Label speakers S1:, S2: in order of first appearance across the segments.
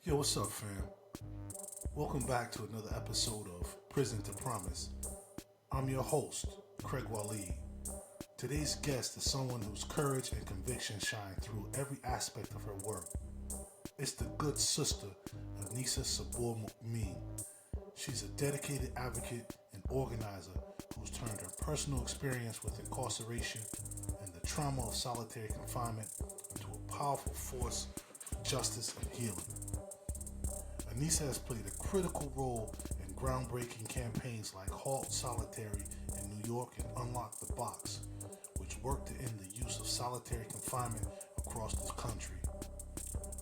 S1: Yo, what's up, fam? Welcome back to another episode of Prison to Promise. I'm your host, Craig Waleed. Today's guest is someone whose courage and conviction shine through every aspect of her work. It's the good sister, Anisa Sabur-Mumin. She's a dedicated advocate and organizer who's turned her personal experience with incarceration and the trauma of solitary confinement into a powerful force for justice and healing. Anisa has played a critical role in groundbreaking campaigns like HALT Solitary in New York and Unlock the Box, which work to end the use of solitary confinement across the country.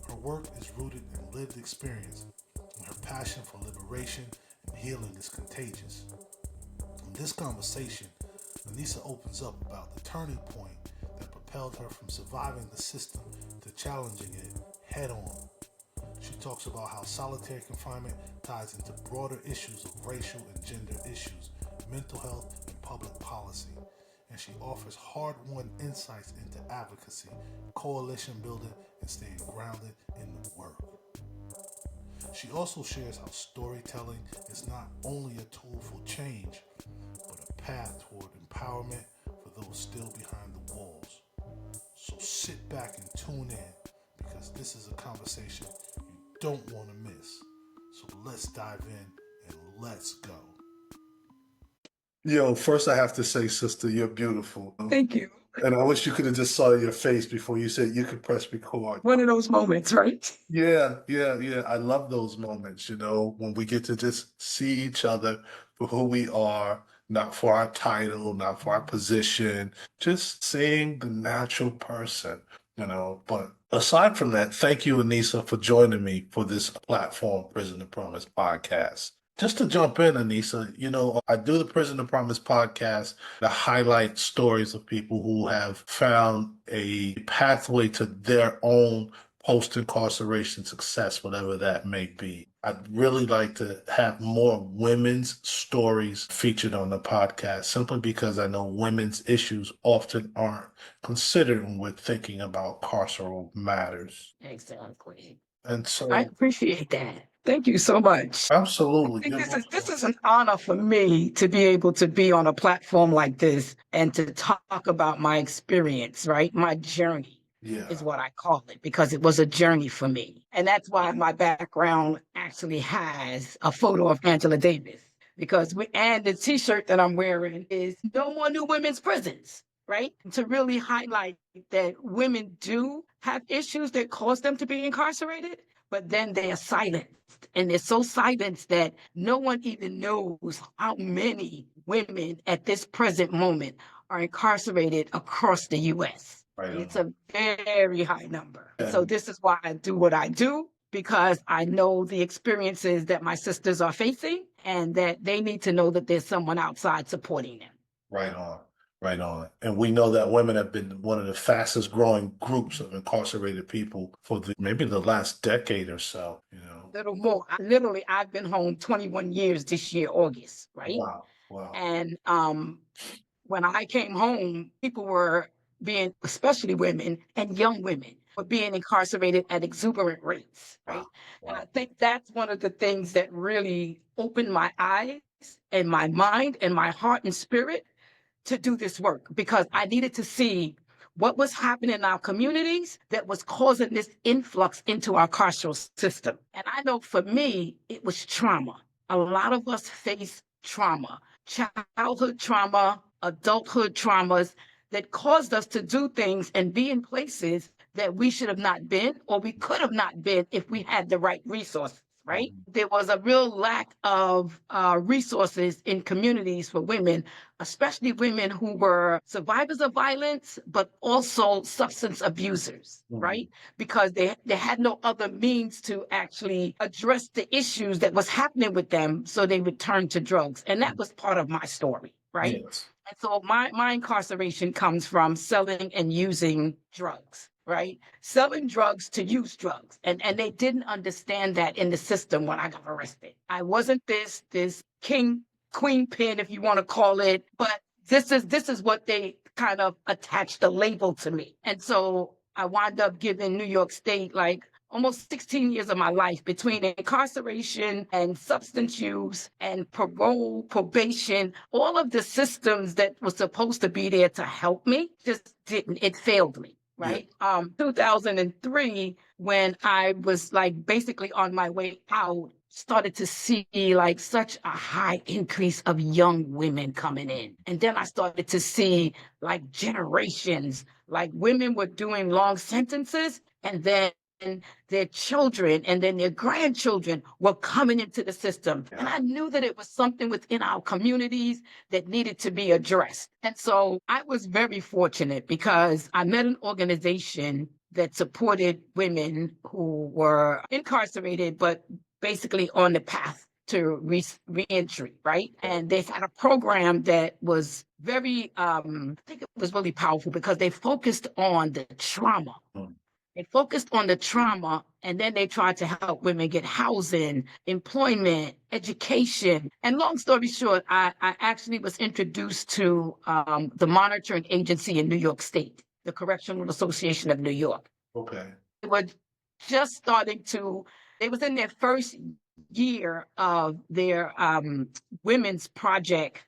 S1: Her work is rooted in lived experience, and her passion for liberation and healing is contagious. In this conversation, Anisa opens up about the turning point that propelled her from surviving the system to challenging it head on. She talks about how solitary confinement ties into broader issues of racial and gender issues, mental health, and public policy. And she offers hard-won insights into advocacy, coalition building, and staying grounded in the work. She also shares how storytelling is not only a tool for change, but a path toward empowerment for those still behind the walls. So sit back and tune in, because this is a conversation you don't want to miss. So let's dive in and let's go. Yo, first I have to say, sister, you're beautiful.
S2: Thank you.
S1: And I wish you could have just saw your face before you said you could press record.
S2: One of those moments, right?
S1: Yeah. I love those moments, when we get to just see each other for who we are, not for our title, not for our position, just seeing the natural person. But aside from that, thank you, Anisa, for joining me for this platform, Prison to Promise podcast. Just to jump in, Anisa, I do the Prison to Promise podcast to highlight stories of people who have found a pathway to their own post-incarceration success, whatever that may be. I'd really like to have more women's stories featured on the podcast, simply because I know women's issues often aren't considered when we're thinking about carceral matters.
S2: Exactly.
S1: And so,
S2: I appreciate that. Thank you so much. I
S1: absolutely.
S2: think this is an honor for me to be able to be on a platform like this and to talk about my experience, right? My journey
S1: Yeah.
S2: is what I call it, because it was a journey for me. And that's why my background actually has a photo of Angela Davis, and the t-shirt that I'm wearing is No More New Women's Prisons, right? To really highlight that women do have issues that cause them to be incarcerated, but then they are silenced. And they're so silenced that no one even knows how many women at this present moment are incarcerated across the U.S.
S1: Right.
S2: It's a very high number.
S1: Yeah.
S2: So this is why I do what I do, because I know the experiences that my sisters are facing and that they need to know that there's someone outside supporting them.
S1: Right on. And we know that women have been one of the fastest growing groups of incarcerated people for maybe the last decade or so,
S2: Little more. I've been home 21 years this year, August, right?
S1: Wow.
S2: And when I came home, people were especially women and young women, were being incarcerated at exuberant rates, right?
S1: Wow.
S2: And I think that's one of the things that really opened my eyes and my mind and my heart and spirit to do this work, because I needed to see what was happening in our communities that was causing this influx into our carceral system. And I know for me, it was trauma. A lot of us face trauma, childhood trauma, adulthood traumas that caused us to do things and be in places that we should have not been, or we could have not been if we had the right resources. Right? There was a real lack of resources in communities for women, especially women who were survivors of violence, but also substance abusers, right? Because they had no other means to actually address the issues that was happening with them, so they would turn to drugs. And that was part of my story, right?
S1: Yes.
S2: And so my incarceration comes from selling and using drugs. Right? Selling drugs to use drugs. And they didn't understand that in the system when I got arrested. I wasn't this queen pin, if you want to call it, but this is what they kind of attached the label to me. And so I wound up giving New York State like almost 16 years of my life between incarceration and substance use and parole, probation, all of the systems that were supposed to be there to help me just didn't. It failed me. Right. 2003, when I was like basically on my way out, started to see like such a high increase of young women coming in. And then I started to see like generations, like women were doing long sentences, and then their children and then their grandchildren were coming into the system. And I knew that it was something within our communities that needed to be addressed. And so I was very fortunate because I met an organization that supported women who were incarcerated, but basically on the path to reentry, right? And they had a program that was very, I think it was really powerful because they focused on the trauma. They focused on the trauma, and then they tried to help women get housing, employment, education. And long story short, I actually was introduced to the monitoring agency in New York State, the Correctional Association of New York.
S1: Okay.
S2: They were just starting to, they was in their first year of their women's project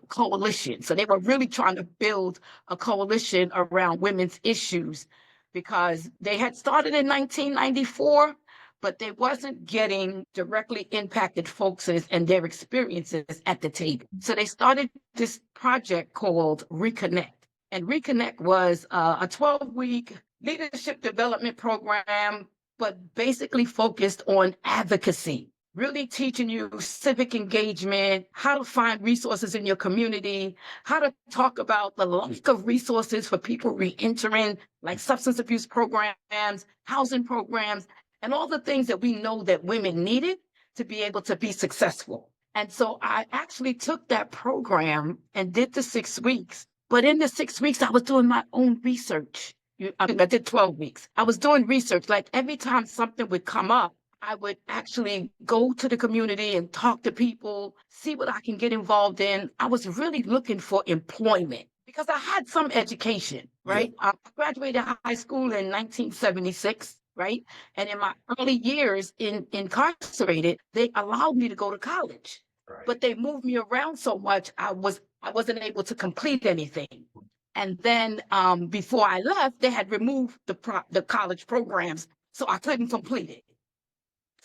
S2: coalition. So they were really trying to build a coalition around women's issues, because they had started in 1994, but they wasn't getting directly impacted folks and their experiences at the table. So they started this project called Reconnect. And Reconnect was a 12-week leadership development program, but basically focused on advocacy, really teaching you civic engagement, how to find resources in your community, how to talk about the lack of resources for people re-entering, like substance abuse programs, housing programs, and all the things that we know that women needed to be able to be successful. And so I actually took that program and did the 6 weeks. But in the 6 weeks, I was doing my own research. I did 12 weeks. I was doing research. Like every time something would come up, I would actually go to the community and talk to people, see what I can get involved in. I was really looking for employment because I had some education, right? Yeah. I graduated high school in 1976, right? And in my early years incarcerated, they allowed me to go to college, right, but they moved me around so much, I wasn't able to complete anything. And then before I left, they had removed the college programs, so I couldn't complete it.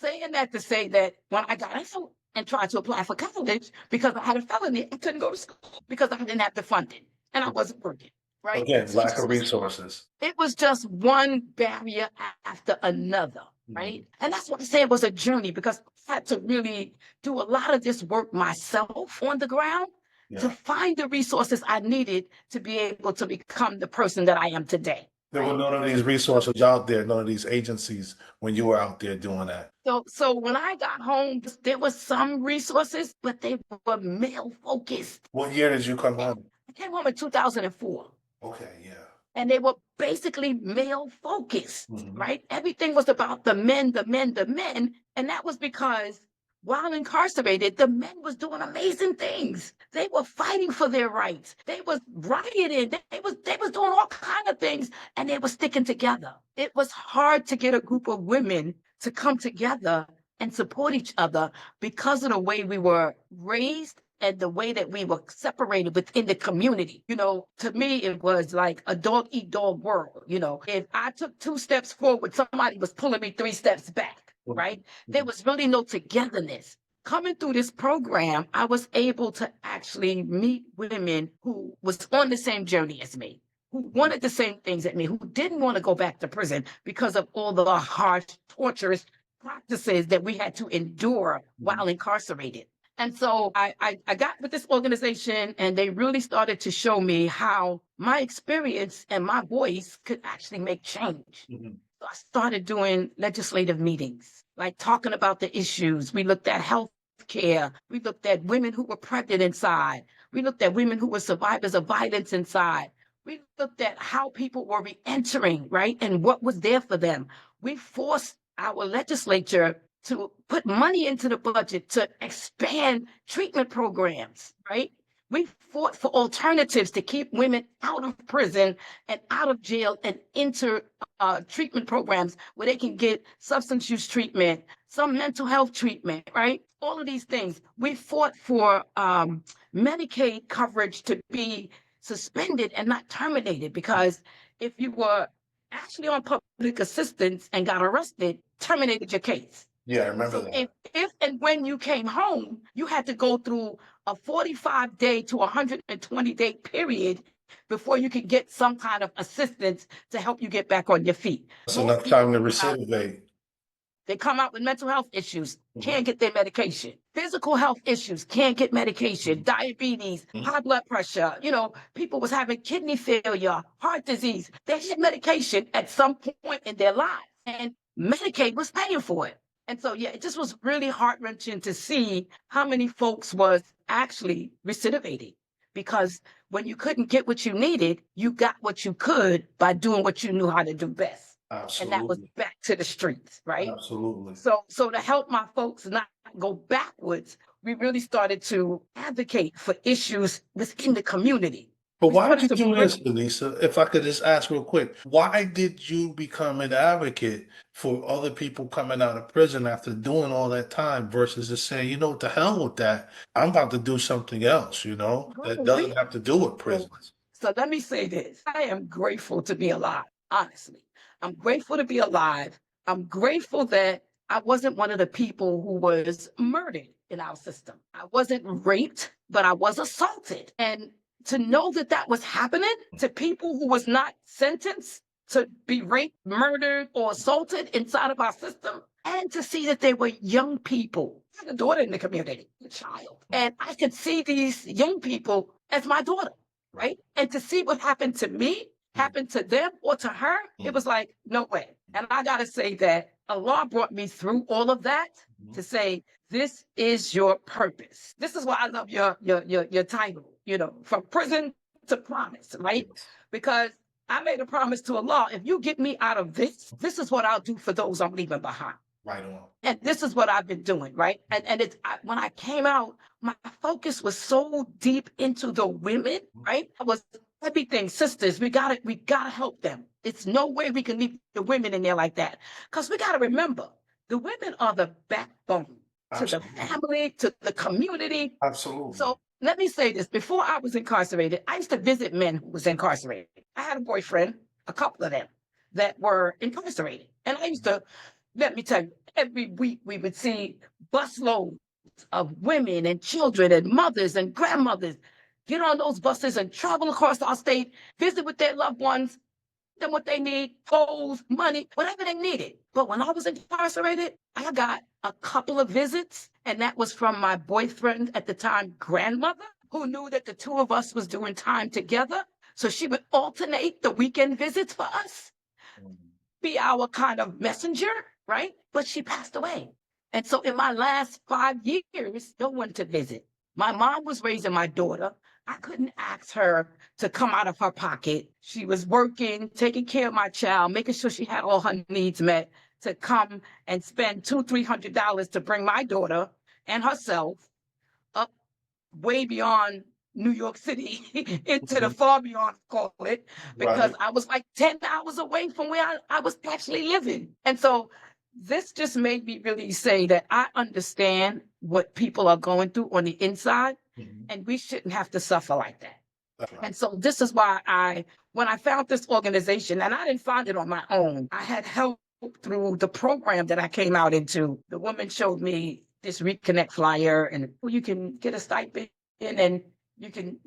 S2: Saying that to say that when I got out and tried to apply for college, because I had a felony, I couldn't go to school because I didn't have the funding and I wasn't working, right?
S1: Again, lack of resources.
S2: It was just one barrier after another, right? And that's why I say it was a journey, because I had to really do a lot of this work myself on the ground to find the resources I needed to be able to become the person that I am today.
S1: There were none of these resources out there, none of these agencies when you were out there doing that.
S2: So when I got home, there were some resources, but they were male focused.
S1: What year did you come home?
S2: I came home in 2004.
S1: Okay, yeah.
S2: And they were basically male focused, right? Everything was about the men, the men, the men. And that was because while incarcerated, the men was doing amazing things. They were fighting for their rights. They was rioting. They was doing all kinds of things, and they were sticking together. It was hard to get a group of women to come together and support each other because of the way we were raised and the way that we were separated within the community. You know, to me, it was like a dog-eat-dog world. You know, if I took 2 steps forward, somebody was pulling me 3 steps back. Right? There was really no togetherness. Coming through this program, I was able to actually meet women who was on the same journey as me, who wanted the same things as me, who didn't want to go back to prison because of all the harsh, torturous practices that we had to endure while incarcerated. And so I got with this organization, and they really started to show me how my experience and my voice could actually make change. I started doing legislative meetings, like talking about the issues. We looked at health care. We looked at women who were pregnant inside. We looked at women who were survivors of violence inside. We looked at how people were re-entering, right? And what was there for them. We forced our legislature to put money into the budget to expand treatment programs, right? We fought for alternatives to keep women out of prison and out of jail and into treatment programs where they can get substance use treatment, some mental health treatment, right? All of these things. We fought for Medicaid coverage to be suspended and not terminated, because if you were actually on public assistance and got arrested, terminated your case.
S1: Yeah, I remember
S2: So
S1: that.
S2: if and when you came home, you had to go through a 45-day to 120-day period before you could get some kind of assistance to help you get back on your feet.
S1: That's
S2: Most
S1: enough
S2: people
S1: time to
S2: come out,
S1: recidivate.
S2: they come out with mental health issues,
S1: Mhm.
S2: can't get their medication. Physical health issues, can't get medication.
S1: Mhm.
S2: Diabetes,
S1: Mhm.
S2: high blood pressure. People was having kidney failure, heart disease. They had medication at some point in their lives, and Medicaid was paying for it. And so, yeah, it just was really heart-wrenching to see how many folks was actually recidivating, because when you couldn't get what you needed, you got what you could by doing what you knew how to do best. And that was
S1: Absolutely.
S2: back to the streets, right?
S1: Absolutely.
S2: So to help my folks not go backwards, we really started to advocate for issues within the community.
S1: But
S2: We
S1: why
S2: started
S1: did
S2: to
S1: you do
S2: bring.
S1: this, Anisa? If I could just ask real quick, why did you become an advocate for other people coming out of prison after doing all that time versus just saying, what the hell with that? I'm about to do something else, that
S2: Well,
S1: doesn't have to do with
S2: so,
S1: prisons.
S2: so let me say this. I am grateful to be alive, honestly. I'm grateful to be alive. I'm grateful that I wasn't one of the people who was murdered in our system. I wasn't raped, but I was assaulted. And to know that that was happening to people who was not sentenced to be raped, murdered, or assaulted inside of our system, and to see that they were young people. I had a daughter in the community, a child, and I could see these young people as my daughter, right? And to see what happened to me, happened to them or to her, it was like, no way. And I got to say that Allah brought me through all of that to say, this is your purpose. This is why I love your title, from prison to promise, right?
S1: Yes.
S2: Because I made a promise to Allah, if you get me out of this is what I'll do for those I'm leaving behind.
S1: Right on.
S2: And this is what I've been doing, right? And when I came out, my focus was so deep into the women, right? I was everything, sisters. We gotta help them. It's no way we can leave the women in there like that, because we gotta remember the women are the backbone to the
S1: Absolutely.
S2: family, to the community.
S1: Absolutely.
S2: So let me say this: before I was incarcerated, I used to visit men who was incarcerated. I had a boyfriend, a couple of them that were incarcerated, and I used to. Let me tell you, every week we would see busloads of women and children and mothers and grandmothers get on those buses and travel across our state, visit with their loved ones, them what they need, clothes, money, whatever they needed. But when I was incarcerated, I got a couple of visits, and that was from my boyfriend at the time, grandmother, who knew that the two of us was doing time together. So she would alternate the weekend visits for us, be our kind of messenger, right? But she passed away. And so in my last 5 years, no one to visit. My mom was raising my daughter. I couldn't ask her to come out of her pocket. She was working, taking care of my child, making sure she had all her needs met, to come and spend $200-300 to bring my daughter and herself up way beyond New York City into the far beyond, call it, because
S1: Right.
S2: I was like 10 hours away from where I was actually living. And so this just made me really say that I understand what people are going through on the inside, and we shouldn't have to suffer like that.
S1: That's right.
S2: And so this is why when I found this organization, and I didn't find it on my own, I had help through the program that I came out into. The woman showed me this Reconnect flyer, and you can get a stipend, and you can,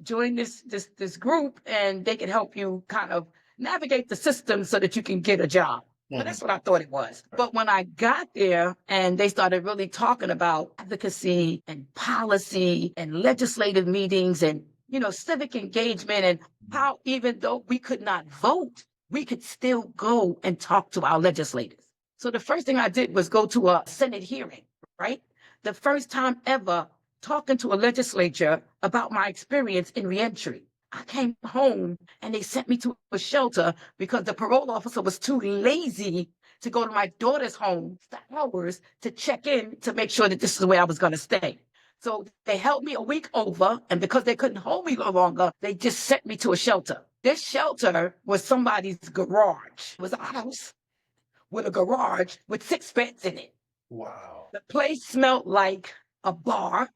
S2: join this group, and they can help you kind of navigate the system so that you can get a job. But that's what I thought it was. But when I got there and they started really talking about advocacy and policy and legislative meetings and, civic engagement, and how even though we could not vote, we could still go and talk to our legislators. So the first thing I did was go to a Senate hearing, right? The first time ever talking to a legislature about my experience in reentry. I came home and they sent me to a shelter because the parole officer was too lazy to go to my daughter's home for hours to check in to make sure that this is where I was going to stay. So they held me a week over, and because they couldn't hold me no longer, they just sent me to a shelter. This shelter was somebody's garage. It was a house with a garage with 6 beds in it.
S1: Wow.
S2: The place smelled like a bar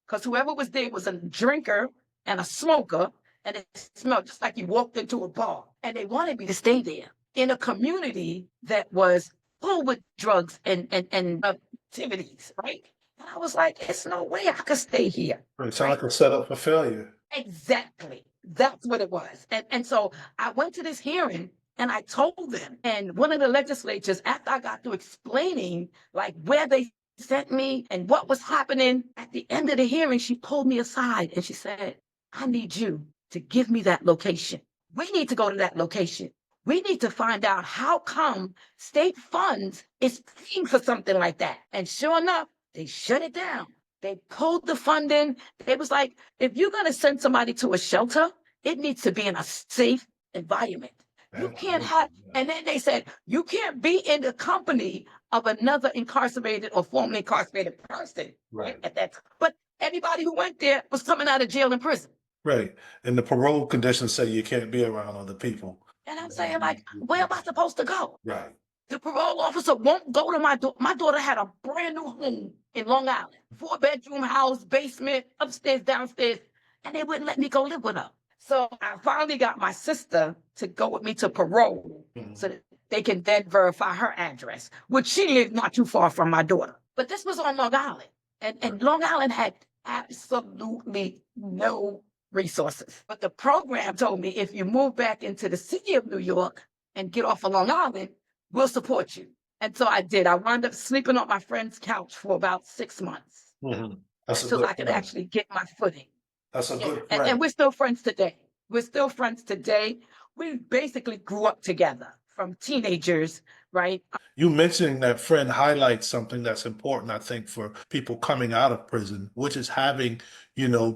S2: because whoever was there was a drinker and a smoker, and it smelled just like you walked into a bar. And they wanted me to stay there in a community that was full with drugs and activities, right? And I was like, "It's no way I could stay here."
S1: It sounds like a setup for failure.
S2: Exactly. That's what it was. And so I went to this hearing and I told them. And one of the legislatures, after I got through explaining like where they sent me and what was happening, at the end of the hearing, she pulled me aside and she said, "I need you to give me that location. We need to go to that location. We need to find out how come state funds is paying for something like that." And sure enough, they shut it down. They pulled the funding. It was like, if you're going to send somebody to a shelter, it needs to be in a safe environment. You can't have, and then they said, you can't be in the company of another incarcerated or formerly incarcerated person.
S1: Right.
S2: At that time. But everybody who went there was coming out of jail and prison.
S1: Right. And the parole conditions say you can't be around other people.
S2: And I'm saying, like, where am I supposed to go?
S1: Right.
S2: The parole officer won't go to my daughter. My daughter had a brand new home in Long Island, 4-bedroom house, basement, upstairs, downstairs, and they wouldn't let me go live with her. So I finally got my sister to go with me to parole so that they can then verify her address, which she lived not too far from my daughter. But this was on Long Island, and Long Island had absolutely no resources. But the program told me, if you move back into the city of New York and get off of Long Island, we'll support you. And so I did. I wound up sleeping on my friend's couch for about 6 months until I could actually get my footing.
S1: That's a good
S2: And,
S1: friend.
S2: and we're still friends today. We're still friends today. We basically grew up together from teenagers, right?
S1: You mentioning that friend highlights something that's important, I think, for people coming out of prison, which is having,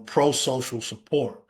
S1: pro-social support,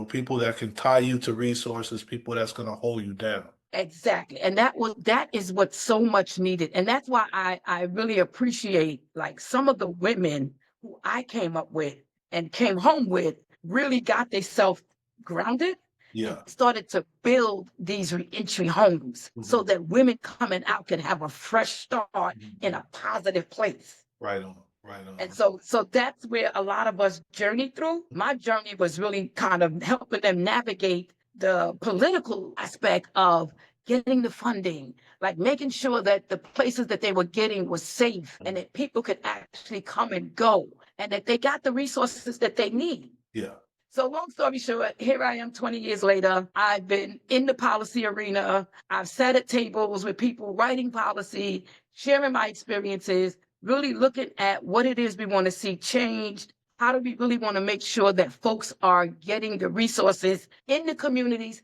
S1: people that can tie you to resources, people that's going to hold you down.
S2: Exactly. And that is what's so much needed. And that's why I really appreciate like some of the women who I came up with and came home with really got themselves grounded.
S1: Yeah.
S2: Started to build these reentry homes so that women coming out can have a fresh start in a positive place.
S1: Right on. Right on.
S2: And so that's where a lot of us journeyed through. My journey was really kind of helping them navigate the political aspect of getting the funding, like making sure that the places that they were getting was safe and that people could actually come and go and that they got the resources that they need.
S1: Yeah.
S2: So long story short, here I am 20 years later. I've been in the policy arena. I've sat at tables with people writing policy, sharing my experiences, really looking at what it is we want to see changed. How do we really want to make sure that folks are getting the resources in the communities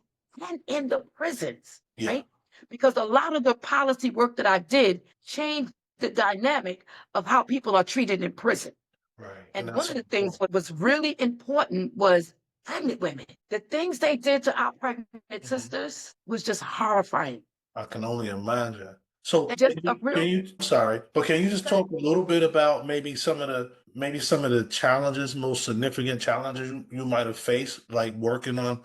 S2: and in the prisons, right? Because a lot of the policy work that I did changed the dynamic of how people are treated in prison.
S1: Right.
S2: And one of the things that was really important was pregnant women. The things they did to our pregnant sisters was just horrifying.
S1: I can only imagine. So
S2: Just
S1: can you just talk a little bit about maybe some of the challenges, most significant challenges you might have faced, like working on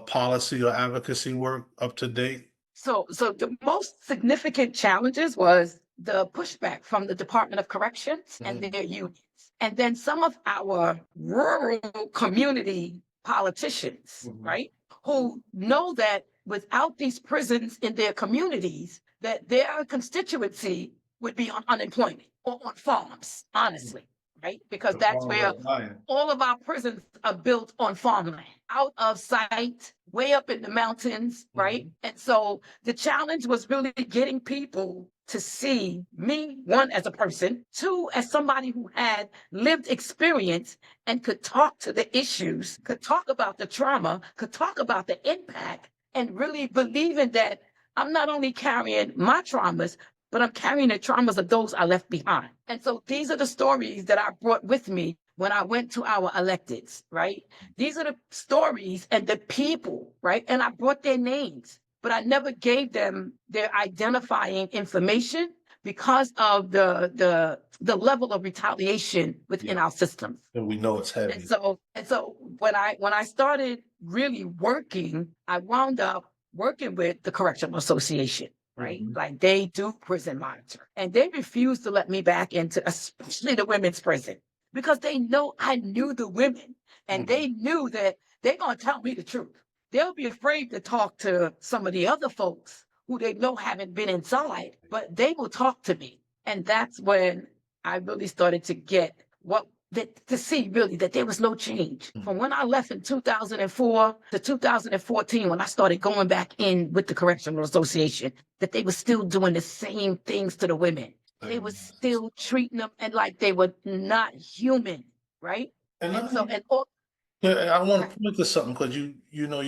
S1: policy or advocacy work up to date?
S2: So the most significant challenges was the pushback from the Department of Corrections and their unions. And then some of our rural community politicians, right, who know that without these prisons in their communities, that their constituency would be on unemployment or on farms, honestly, right? Because that's where all of our prisons are built on farmland, out of sight, way up in the mountains, right? And so the challenge was really getting people to see me, one, as a person, two, as somebody who had lived experience and could talk to the issues, could talk about the trauma, could talk about the impact, and really believing that I'm not only carrying my traumas, but I'm carrying the traumas of those I left behind. And so these are the stories that I brought with me when I went to our electeds, right? These are the stories and the people, right? And I brought their names, but I never gave them their identifying information because of the level of retaliation within our systems.
S1: And we know it's heavy.
S2: And so when I started really working, I wound up working with the Correctional Association, right? Like they do prison monitor, and they refused to let me back into, especially the women's prison, because they know I knew the women, and they knew that they're gonna tell me the truth. They'll be afraid to talk to some of the other folks who they know haven't been inside, but they will talk to me. And that's when I really started to get to see really that there was no change. From when I left in 2004 to 2014, when I started going back in with the Correctional Association, that they were still doing the same things to the women. They were still treating them and like they were not human, right?
S1: I want to point to something because you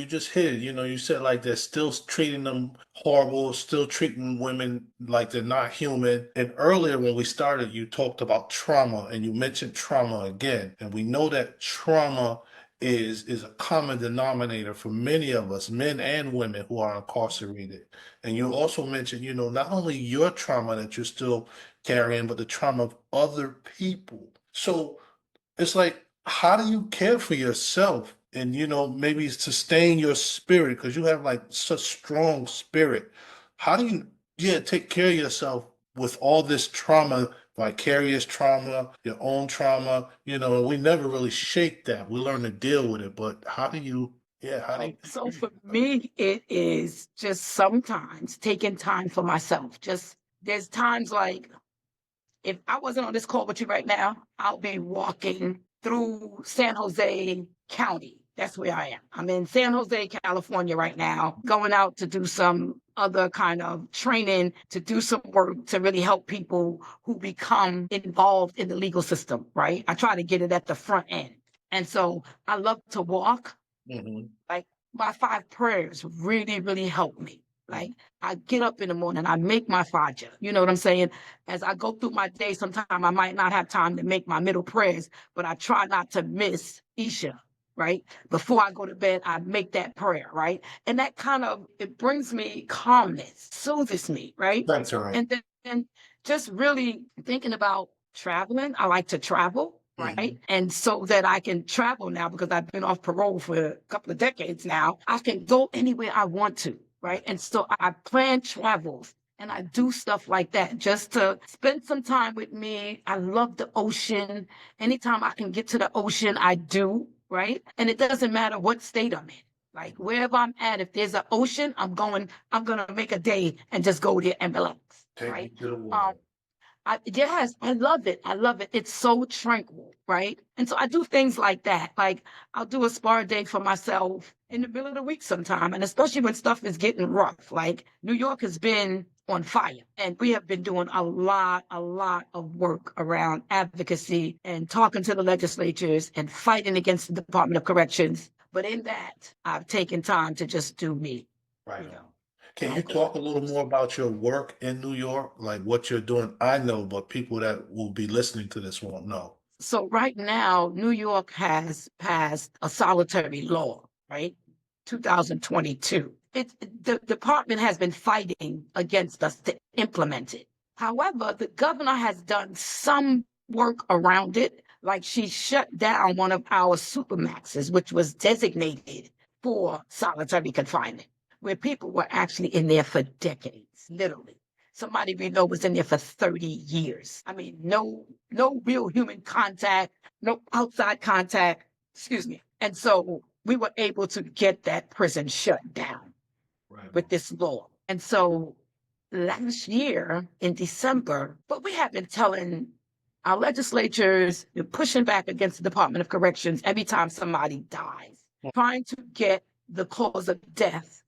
S1: just hit it. You said like they're still treating them horrible, still treating women like they're not human. And earlier when we started, you talked about trauma and you mentioned trauma again. And we know that trauma is a common denominator for many of us, men and women who are incarcerated. And you also mentioned, not only your trauma that you're still carrying, but the trauma of other people. So it's like, how do you care for yourself and maybe sustain your spirit because you have like such strong spirit? How do you take care of yourself with all this trauma, vicarious trauma, your own trauma? We never really shake that. We learn to deal with it, but how do you
S2: So for me, it is just sometimes taking time for myself. Just there's times like if I wasn't on this call with you right now, I'll be walking through San Jose County. That's where I am. I'm in San Jose, California right now, going out to do some other kind of training, to do some work to really help people who become involved in the legal system, right? I try to get it at the front end. And so I love to walk. Like my 5 prayers really, really help me. Like I get up in the morning, I make my fajr. You know what I'm saying? As I go through my day, sometimes I might not have time to make my middle prayers, but I try not to miss Isha, right? Before I go to bed, I make that prayer, right? And that it brings me calmness, soothes me, right?
S1: That's all right.
S2: And then just really thinking about traveling. I like to travel. Right. And so that I can travel now because I've been off parole for a couple of decades now, I can go anywhere I want to. Right. And so I plan travels and I do stuff like that just to spend some time with me. I love the ocean. Anytime I can get to the ocean, I do. Right. And it doesn't matter what state I'm in. Like wherever I'm at, if there's an ocean, I'm going to make a day and just go there and relax. Right. I love it. I love it. It's so tranquil, right? And so I do things like that. Like I'll do a spa day for myself in the middle of the week sometime. And especially when stuff is getting rough. Like New York has been on fire. And we have been doing a lot of work around advocacy and talking to the legislatures and fighting against the Department of Corrections. But in that, I've taken time to just do me.
S1: Right. Can you talk a little more about your work in New York, like what you're doing? I know, but people that will be listening to this won't know.
S2: So right now, New York has passed a solitary law, right? 2022. The department has been fighting against us to implement it. However, the governor has done some work around it, like she shut down one of our supermaxes, which was designated for solitary confinement, where people were actually in there for decades, literally. Somebody we know was in there for 30 years. I mean, no real human contact, no outside contact, excuse me. And so we were able to get that prison shut down with this law. And so last year in December, but we have been telling our legislatures, pushing back against the Department of Corrections every time somebody dies, trying to get the cause of death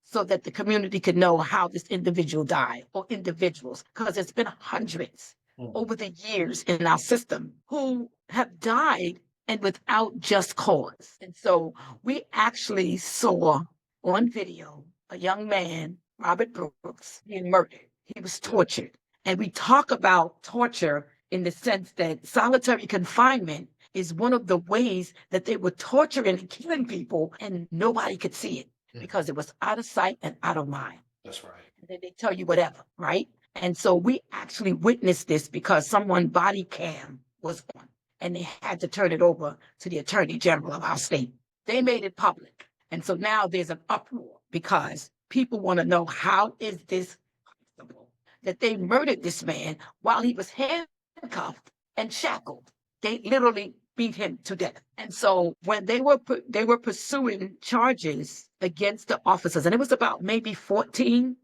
S2: so that the community could know how this individual died or individuals, because it's been hundreds over the years in our system who have died and without just cause. And so we actually saw on video a young man, Robert Brooks, being murdered. He was tortured. And we talk about torture in the sense that solitary confinement is one of the ways that they were torturing and killing people and nobody could see it because it was out of sight and out of mind.
S1: That's right.
S2: And then they tell you whatever, right? And so we actually witnessed this because someone body cam was on and they had to turn it over to the Attorney General of our state. They made it public. And so now there's an uproar because people want to know, how is this possible that they murdered this man while he was handcuffed and shackled? They literally beat him to death. And so when they were pursuing charges against the officers, and it was about maybe 14,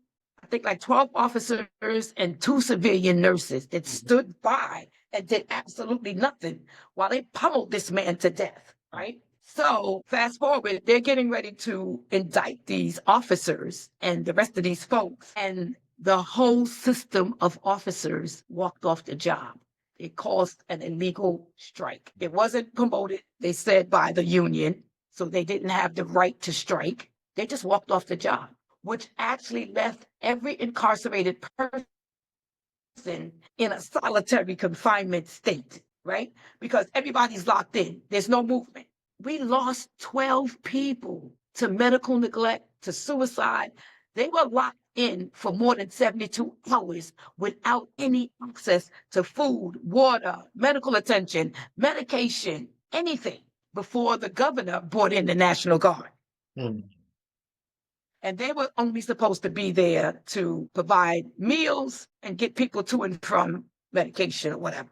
S2: I think like 12 officers and 2 civilian nurses that stood by and did absolutely nothing while they pummeled this man to death, right? So fast forward, they're getting ready to indict these officers and the rest of these folks, and the whole system of officers walked off the job. It caused an illegal strike. It wasn't promoted, they said, by the union, so they didn't have the right to strike. They just walked off the job, which actually left every incarcerated person in a solitary confinement state, right? Because everybody's locked in. There's no movement. We lost 12 people to medical neglect, to suicide. They were locked in for more than 72 hours without any access to food, water, medical attention, medication, anything, before the governor brought in the National Guard.
S1: Mm.
S2: And they were only supposed to be there to provide meals and get people to and from medication or whatever,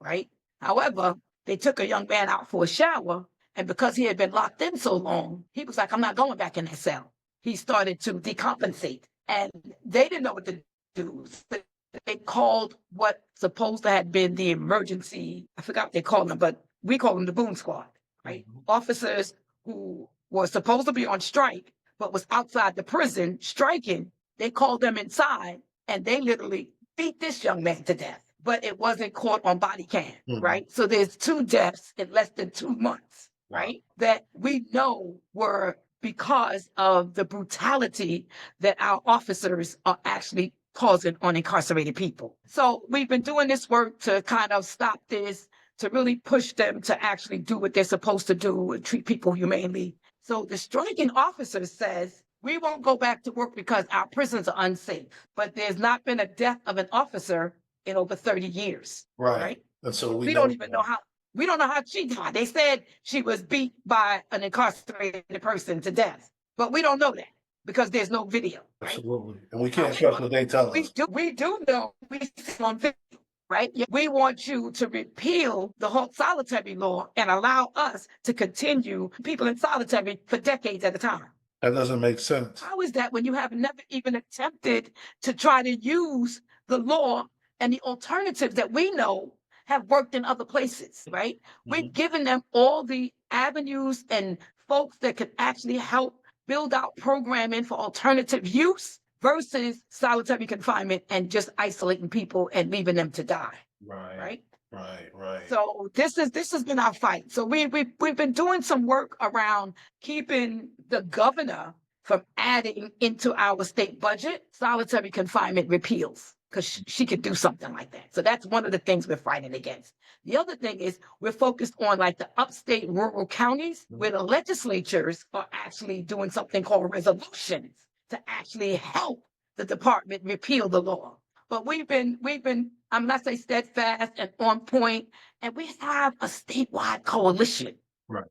S2: right? However, they took a young man out for a shower, and because he had been locked in so long, he was like, I'm not going back in that cell. He started to decompensate, and they didn't know what to do. So they called what supposed to have been the emergency, I forgot what they called them, but we call them the boom squad, right? Mm-hmm. Officers who were supposed to be on strike, but was outside the prison striking. They called them inside, and they literally beat this young man to death. But it wasn't caught on body cam, right? So there's 2 deaths in less than 2 months, right? That we know were because of the brutality that our officers are actually causing on incarcerated people. So we've been doing this work to kind of stop this, to really push them to actually do what they're supposed to do and treat people humanely. So the striking officer says, we won't go back to work because our prisons are unsafe. But there's not been a death of an officer in over 30 years. Right? And so we don't even know how. We don't know how she died. They said she was beat by an incarcerated person to death, but we don't know that because there's no video. Right? Absolutely, and we can't trust what they tell us. We do know. We see on video. Right? We want you to repeal the HALT solitary law and allow us to continue people in solitary for decades at a time. That doesn't make sense. How is that when you have never even attempted to try to use the law and the alternatives that we know have worked in other places, right? Mm-hmm. We've given them all the avenues and folks that could actually help build out programming for alternative use versus solitary confinement and just isolating people and leaving them to die. Right. So this has been our fight. So we've been doing some work around keeping the governor from adding into our state budget solitary confinement repeals, because she could do something like that. So that's one of the things we're fighting against. The other thing is we're focused on like the upstate rural counties where the legislatures are actually doing something called resolutions to actually help the department repeal the law. But we've been, I'm not say steadfast and on point, and we have a statewide coalition. Right.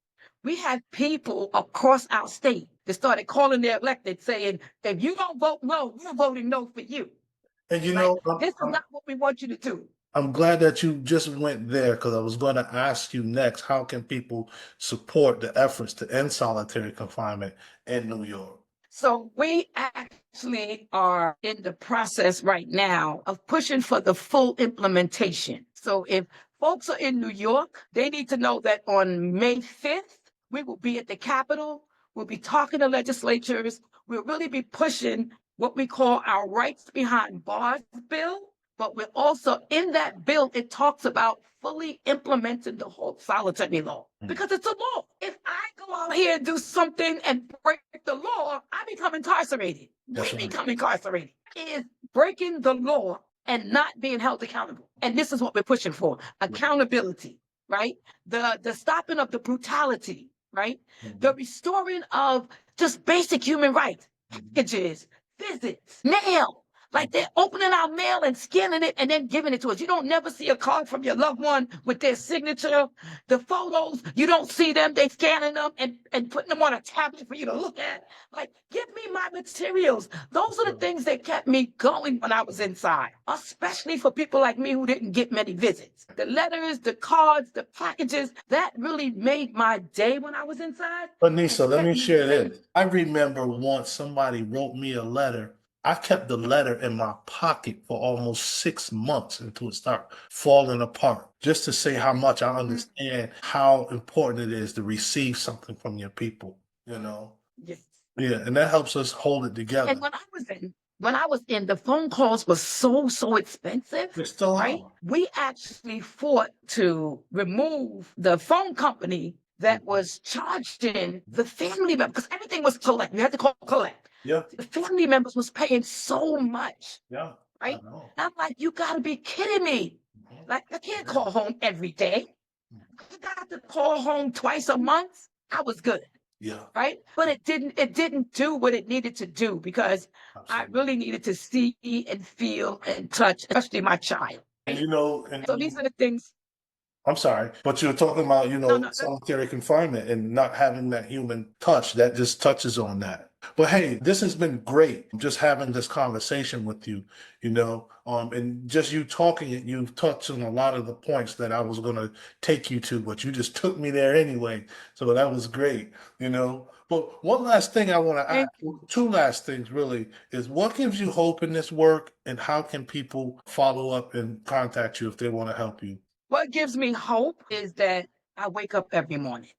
S2: We have people across our state that started calling their elected saying, if you don't vote no, we're voting no for you. And you know, this is not what we want you to do. I'm glad that you just went there, because I was going to ask you next, how can people support the efforts to end solitary confinement in New York? So we actually are in the process right now of pushing for the full implementation. So if folks are in New York, they need to know that on May 5th, we will be at the Capitol. We'll be talking to legislatures. We'll really be pushing what we call our Rights Behind Bars bill. But we're also, in that bill, it talks about fully implementing the whole solitary law, because it's a law. If I go out here and do something and break the law, I become incarcerated. We become incarcerated. It is breaking the law and not being held accountable. And this is what we're pushing for: accountability, right? The stopping of the brutality, right? The restoring of just basic human rights, packages, visits, mail. Like they're opening our mail and scanning it and then giving it to us. You don't never see a card from your loved one with their signature. The photos, you don't see them. They scanning them and putting them on a tablet for you to look at. Like, give me my materials. Those are the things that kept me going when I was inside, especially for people like me who didn't get many visits. The letters, the cards, the packages, that really made my day when I was inside.
S1: Anisa, let me share this. I remember once somebody wrote me a letter. I kept the letter in my pocket for almost 6 months until it started falling apart, just to say how much I understand how important it is to receive something from your people, you know?
S2: Yes.
S1: Yeah, and that helps us hold it together.
S2: And when I was in, the phone calls were so expensive,
S1: They still
S2: right?
S1: are.
S2: We actually fought to remove the phone company that was charging the family members, because everything was collect. You had to call collect.
S1: Yeah,
S2: The family members was paying so much,
S1: yeah, I
S2: right?
S1: know.
S2: And I'm like, you gotta be kidding me.
S1: Mhm.
S2: Like, I can't call home every day. I got to call home twice a month. I was good,
S1: Yeah,
S2: right? But it didn't do what it needed to do, because I
S1: absolutely.
S2: really needed to see and feel and touch, especially my child.
S1: And
S2: So these are the things.
S1: I'm sorry, but you're talking about,
S2: No, no,
S1: solitary confinement and not having that human touch. That just touches on that. But hey, this has been great. Just having this conversation with you, and just you talking it, you've touched on a lot of the points that I was going to take you to, but you just took me there anyway. So that was great. But one last thing I want to ask,
S2: thank you.
S1: two last things really, is what gives you hope in this work and how can people follow up and contact you if they want to help you?
S2: What gives me hope is that I wake up every morning.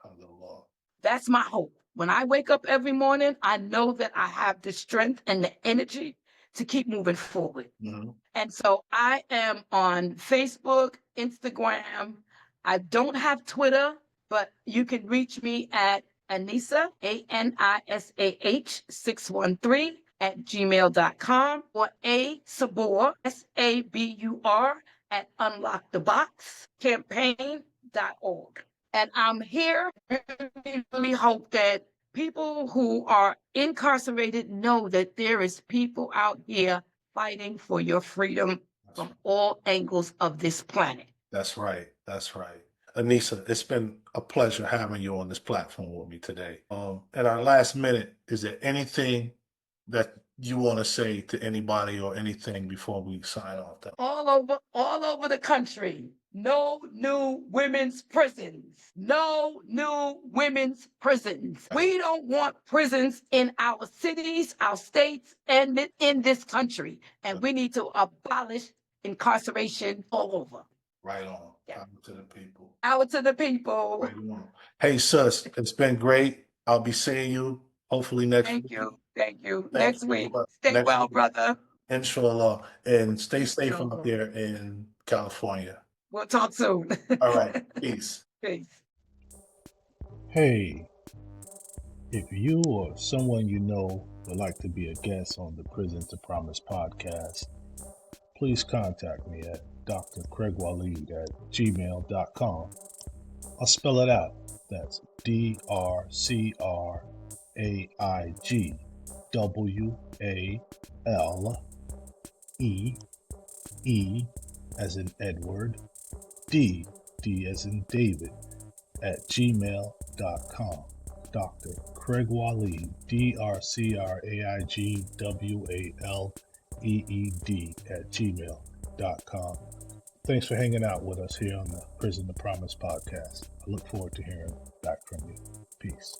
S1: Alhamdulillah.
S2: That's my hope. When I wake up every morning, I know that I have the strength and the energy to keep moving forward.
S1: Mhm.
S2: And so I am on Facebook, Instagram. I don't have Twitter, but you can reach me at Anisa, ANISAH 613 at gmail.com, or A Sabur, SABUR, at unlocktheboxcampaign.org. And I'm here. I really hope that people who are incarcerated know that there is people out here fighting for your freedom from all angles of this planet.
S1: That's right. That's right. Anisa, it's been a pleasure having you on this platform with me today. In our last minute, is there anything that you want to say to anybody or anything before we sign off?
S2: All over the country. No new women's prisons. No new women's prisons. We don't want prisons in our cities, our states, and in this country. And we need to abolish incarceration all over.
S1: Right on.
S2: Yeah.
S1: Power to the people.
S2: Power to the people.
S1: Right on. Hey, sis, it's been great. I'll be seeing you hopefully next
S2: Thank
S1: week.
S2: you. Thank you.
S1: Thanks
S2: Next week.
S1: for
S2: Stay
S1: next
S2: well,
S1: week.
S2: brother.
S1: Inshallah. And stay safe out
S2: Inshallah.
S1: there in California.
S2: We'll talk soon.
S1: All right. Peace.
S2: Peace.
S1: Hey, if you or someone you know would like to be a guest on the Prison to Promise podcast, please contact me at Dr. Craig Waleed at gmail.com. I'll spell it out. That's DrCraigWaleed as in Edward, D as in David, at gmail.com. Dr. Craig Waleed, DrCraigWaleed at gmail.com. Thanks for hanging out with us here on the Prison to Promise podcast. I look forward to hearing back from you. Peace.